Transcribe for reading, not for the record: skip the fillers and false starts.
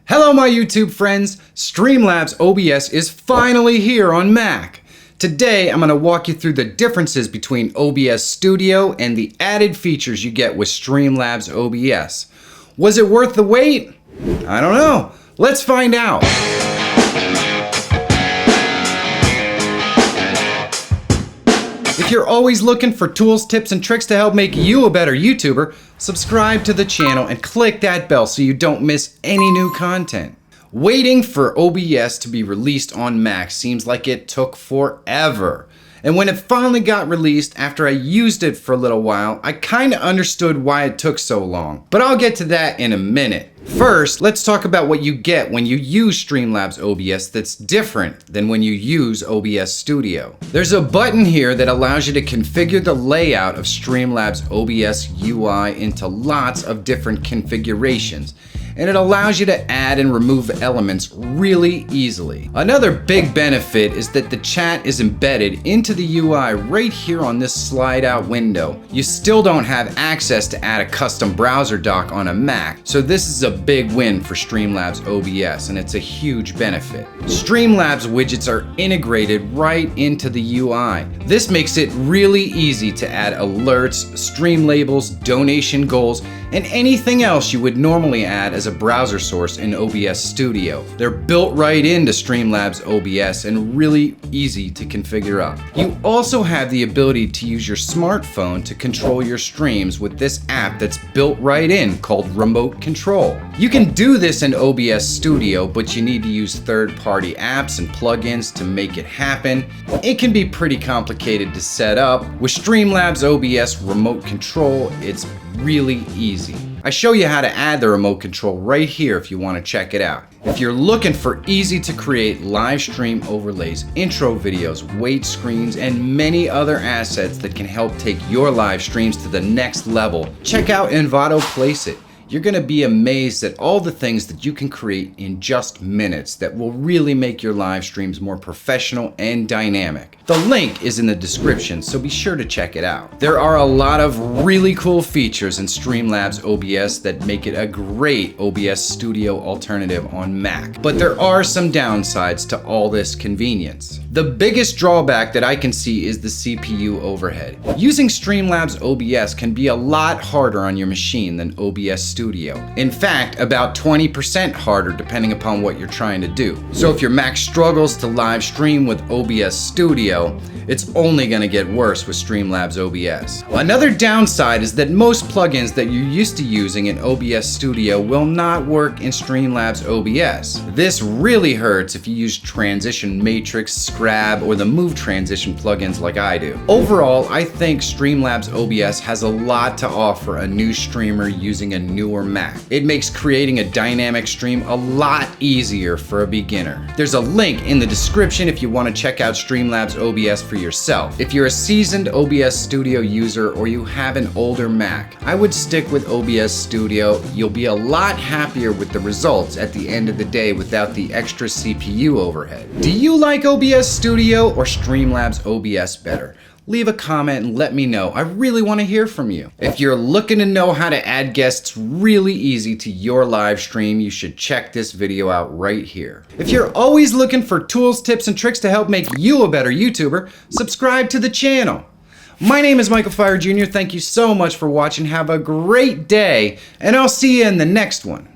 Hello my YouTube friends, Streamlabs OBS is finally here on Mac. Today I'm going to walk you through the differences between OBS Studio and the added features you get with Streamlabs OBS. Was it worth the wait? I don't know. Let's find out. If you're always looking for tools, tips, and tricks to help make you a better YouTuber, subscribe to the channel and click that bell so you don't miss any new content. Waiting for OBS to be released on Mac seems like it took forever. And when it finally got released, after I used it for a little while, I kinda understood why it took so long. But I'll get to that in a minute. First, let's talk about what you get when you use Streamlabs OBS that's different than when you use OBS Studio. There's a button here that allows you to configure the layout of Streamlabs OBS UI into lots of different configurations. And it allows you to add and remove elements really easily. Another big benefit is that the chat is embedded into the UI right here on this slide out window. You still don't have access to add a custom browser dock on a Mac, so this is a big win for Streamlabs OBS, and it's a huge benefit. Streamlabs widgets are integrated right into the UI. This makes it really easy to add alerts, stream labels, donation goals, and anything else you would normally add as a browser source in OBS Studio. They're built right into Streamlabs OBS and really easy to configure up. You also have the ability to use your smartphone to control your streams with this app that's built right in called Remote Control. You can do this in OBS Studio, but you need to use third-party apps and plugins to make it happen. It can be pretty complicated to set up. With Streamlabs OBS Remote Control, it's really easy. I show you how to add the remote control right here if you want to check it out. If you're looking for easy to create live stream overlays, intro videos, wait screens, and many other assets that can help take your live streams to the next level, check out Envato Placeit. You're going to be amazed at all the things that you can create in just minutes that will really make your live streams more professional and dynamic. The link is in the description, so be sure to check it out. There are a lot of really cool features in Streamlabs OBS that make it a great OBS Studio alternative on Mac, but there are some downsides to all this convenience. The biggest drawback that I can see is the CPU overhead. Using Streamlabs OBS can be a lot harder on your machine than OBS Studio. In fact, about 20% harder depending upon what you're trying to do. So if your Mac struggles to live stream with OBS Studio, it's only going to get worse with Streamlabs OBS. Another downside is that most plugins that you're used to using in OBS Studio will not work in Streamlabs OBS. This really hurts if you use Transition Matrix, Scrab, or the Move Transition plugins like I do. Overall, I think Streamlabs OBS has a lot to offer a new streamer using a newer Mac. It makes creating a dynamic stream a lot easier for a beginner. There's a link in the description if you want to check out Streamlabs OBS for yourself. If you're a seasoned OBS Studio user or you have an older Mac, I would stick with OBS Studio. You'll be a lot happier with the results at the end of the day without the extra CPU overhead. Do you like OBS Studio or Streamlabs OBS better? Leave a comment and let me know. I really want to hear from you. If you're looking to know how to add guests really easy to your live stream, you should check this video out right here. If you're always looking for tools, tips, and tricks to help make you a better YouTuber, subscribe to the channel. My name is Michael Fire Jr. Thank you so much for watching. Have a great day, and I'll see you in the next one.